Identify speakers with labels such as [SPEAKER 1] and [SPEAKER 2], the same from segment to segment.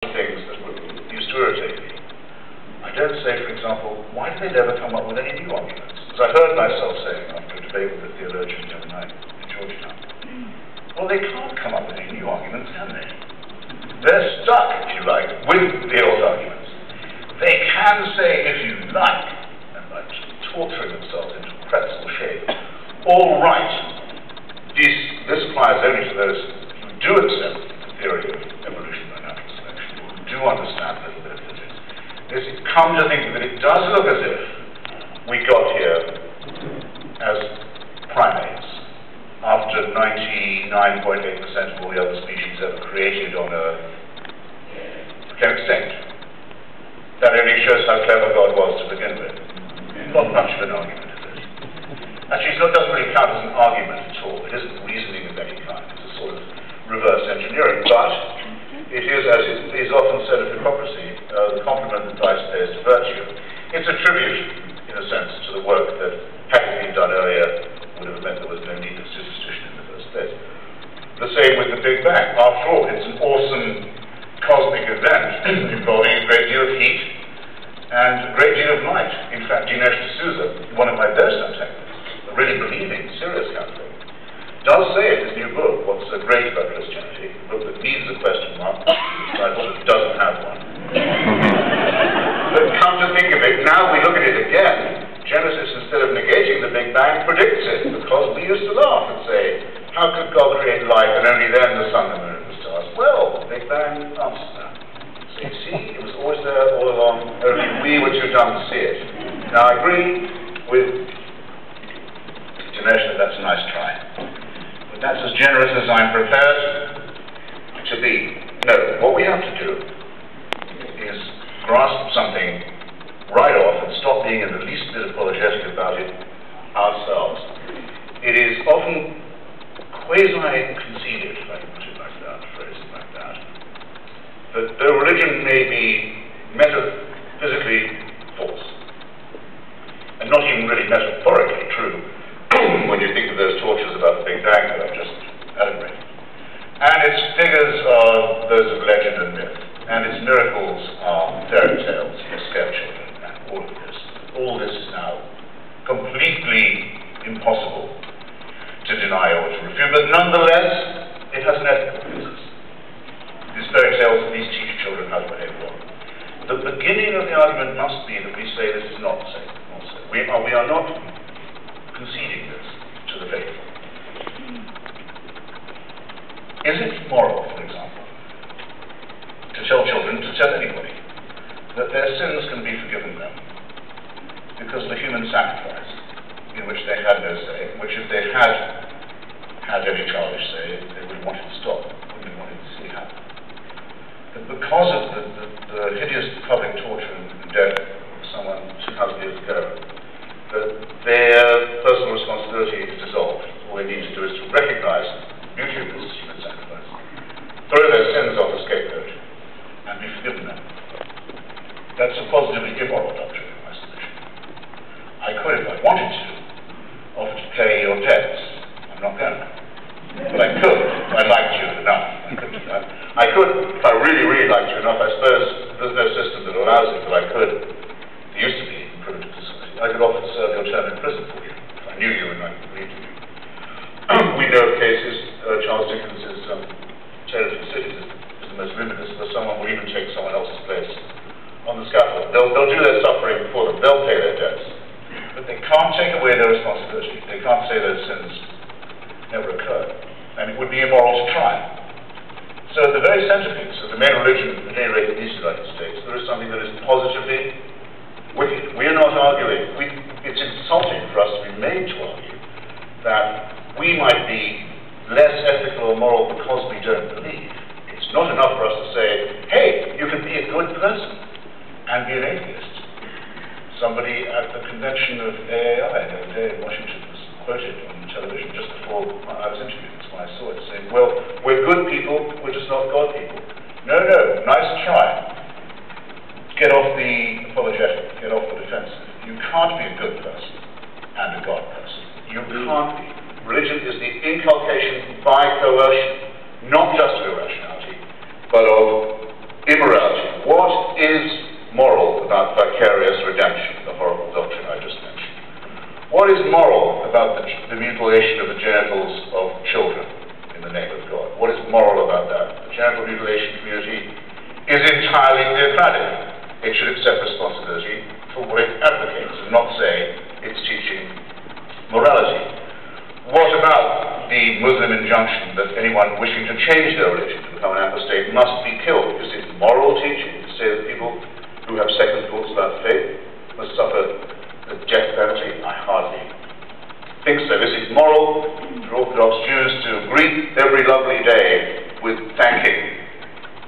[SPEAKER 1] things that used to irritate me. I don't say, for example, why did they never come up with any new arguments? As I heard myself saying after a debate with a theologian the other night in Georgetown. Well, they can't come up with any new arguments, can they? They're stuck, if you like, with the old arguments. They can say, if you like, and like torturing themselves into pretzel shape, all right, this applies only to those who do accept the theory of evolution by natural selection, who do understand a little bit of physics. It's come to think that it does look as if we got here as primates after 99.8% of all the other species ever created on Earth became extinct. That only shows how clever God was to begin with. Not much of an argument, is it? Actually, it doesn't really count as an argument at all. It isn't reasoning of any kind. It's a sort of reverse engineering. But it is, as is often said of hypocrisy, the compliment that dice pays to virtue. It's a tribute, in a sense, to the work that, had it been done earlier, would have meant there was no need of superstition in the first place. The same with the Big Bang. After all, it's an awesome cosmic event involving a great deal of heat and a great deal of light. In fact, Dinesh D'Souza, one of my best antagonists, a really believing, serious Catholic, does say in his new book, What's So Great About Christianity, a book that needs a question mark, which I thought doesn't have one. But come to think of it, now we look at it again, Genesis, instead of negating the Big Bang, predicts it, because we used to laugh and say, how could God create life and only then the sun, the moon, and the stars? Well, the Big Bang answers that. So you see, it was always there all along, only we were too dumb to see it. Now, I agree with Dinesh that that's a nice try. But that's as generous as I'm prepared to be. No, what we have to do is grasp something right off and stop being in the least bit apologetic about it ourselves. It is often quasi-conceded, if I can put it like that, phrase it like that though religion may be metaphysically false, and not even really metaphorically true, when you think of those tortures about the Big Bang that I've just elaborated, and its figures are those of legend and myth, and its miracles are fairy tales for scare children, and all this is now completely impossible to deny or to refute, but nonetheless, it has an ethical basis. These fairy tales at least teach children how to behave well. The beginning of the argument must be that we say this is not safe. We are not conceding this to the faithful. Is it moral, for example, to tell children, to tell anybody, that their sins can be forgiven them because of the human sacrifice in which they had no say, which if they had any childish say, they would have wanted to stop, wouldn't have wanted to see happen. But because of the hideous public torture and death of someone 2,000 years ago, that their personal responsibility is dissolved. All they need to do is to recognize the beauty of this human sacrifice, throw their sins on the scapegoat, and be forgiven them. That's a positively immoral doctrine in my submission. I could, if I wanted to, offer to pay your debts. I'm not going to. But I could, if I liked you enough. I could do that. I could, if I really, really liked you enough. I suppose there's no system that allows it, but I could. There used to be in primitive society. I could offer to serve your term in prison for you, if I knew you and I believed in you. We know of cases, Charles Dickens' Tale of Two Cities is the most luminous, where someone will even take someone else's place on the scaffold. They'll do their suffering for them. They'll pay their debts. But they can't take away their responsibility. They can't say those sins never occurred. And it would be immoral to try. So at the very centerpiece of the main religion, at any rate in these United States, there is something that is positively wicked. We are not arguing. It's insulting for us to be made to argue that we might be less ethical or moral because we don't believe. It's not enough for us to say, hey, you can be a good person and be an atheist. Somebody at the convention of AAI the other day in Washington was quoted on television just before I was interviewed. That's why I saw it, saying, well, we're good people, we're just not God people. No, nice try. Get off the apologetic, get off the defensive. You can't be a good person and a God person. You can't be. Religion is the inculcation by coercion, not just of irrationality, but of immorality. the mutilation of the genitals of children in the name of God. What is moral about that? The genital mutilation community is entirely theocratic. It should accept responsibility for what it advocates and not say it's teaching morality. What about the Muslim injunction that anyone wishing to change their religion to become an apostate must be killed? Is it moral teaching to say that people who have second thoughts about faith must suffer the death penalty? I hardly think so. Is it moral for Orthodox Jews to greet every lovely day with thanking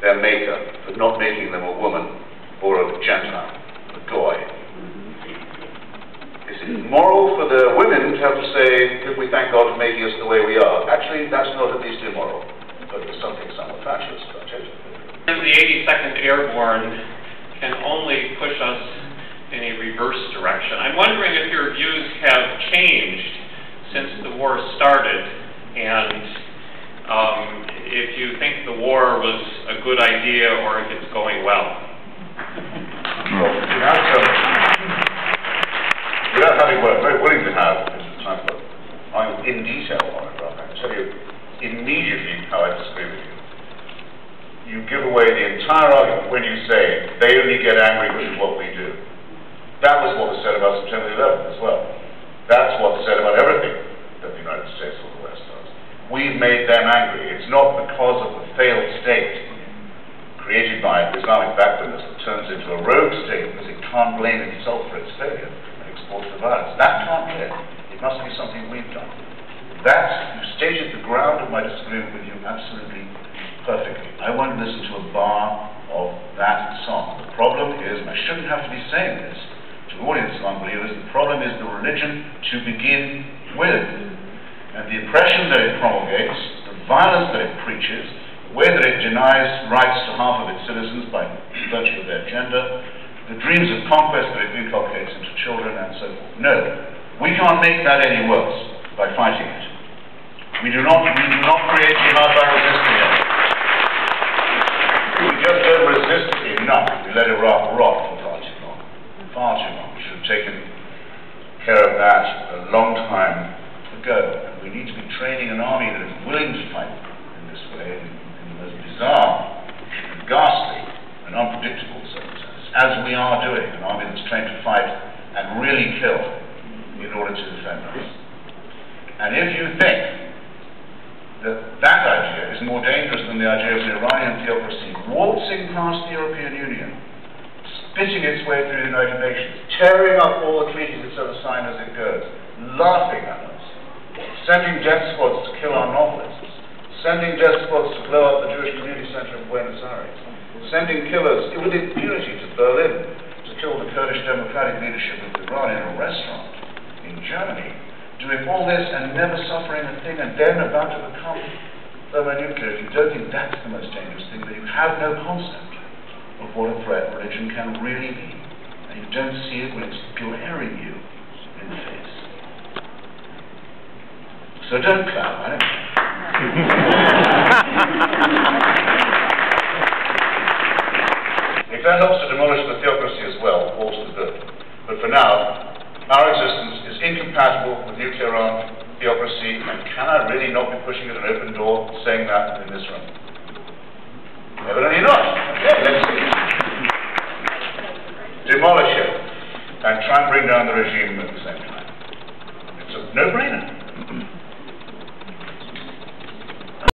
[SPEAKER 1] their Maker for not making them a woman or a Gentile, a goy? Is it moral for the women to have to say that we thank God for making us the way we are? Actually, that's not at least immoral, but there's something somewhat fatuous about it.
[SPEAKER 2] The 82nd Airborne can only push us in a reverse direction. I'm wondering if your views have changed since the war started, and if you think the war was a good idea or if it's going well.
[SPEAKER 1] Well, without having worked, very willing to have time, but I'm in detail on it, Rob. I can tell you immediately how I disagree with you. You give away the entire argument when you say they only get angry with what we do. That was what was said about September 11th as well. That's what's said about everything that the United States or the West does. We've made them angry. It's not because of the failed state created by Islamic backwardness that turns into a rogue state because it can't blame itself for its failure and exports the violence. That can't be it. It must be something we've done. You stated the ground of my disagreement with you absolutely perfectly. I won't listen to a bar of that song. The problem is, and I shouldn't have to be saying this to the audience of unbelievers, the problem is the religion to begin with. And the oppression that it promulgates, the violence that it preaches, the way that it denies rights to half of its citizens by virtue of their gender, the dreams of conquest that it inculcates into children, and so forth. No, we can't make that any worse by fighting it. We do not create jihad by resisting it. We just don't resist it enough. We let Iraq rot for far too long. Far too long. We should have taken care of that a long time ago. And we need to be training an army that is willing to fight in this way, in the most bizarre, and ghastly, and unpredictable circumstances, as we are doing. An army that's trained to fight and really kill in order to defend us. And if you think that idea is more dangerous than the idea of the Iranian theocracy waltzing past the European Union, spitting its way through the United Nations, tearing up all the treaties it's ever signed as it goes, laughing at us, sending death squads to kill our novelists, sending death squads to blow up the Jewish Community Center in Buenos Aires, sending killers with impunity to Berlin to kill the Kurdish democratic leadership of Iran in a restaurant in Germany, doing all this and never suffering a thing, and then about to become thermonuclear. If you don't think that's the most dangerous thing, then you have no concept of what a threat religion can really be. And you don't see it when it's glaring you in the face. So don't clap, I don't care. If that helps to demolish the theocracy as well, all's to the good. But for now, our existence is incompatible with nuclear-armed theocracy, and can I really not be pushing at an open door saying that in this room? Evidently not. Okay, let's see. Demolish it, and try and bring down the regime at the same time. It's a no-brainer.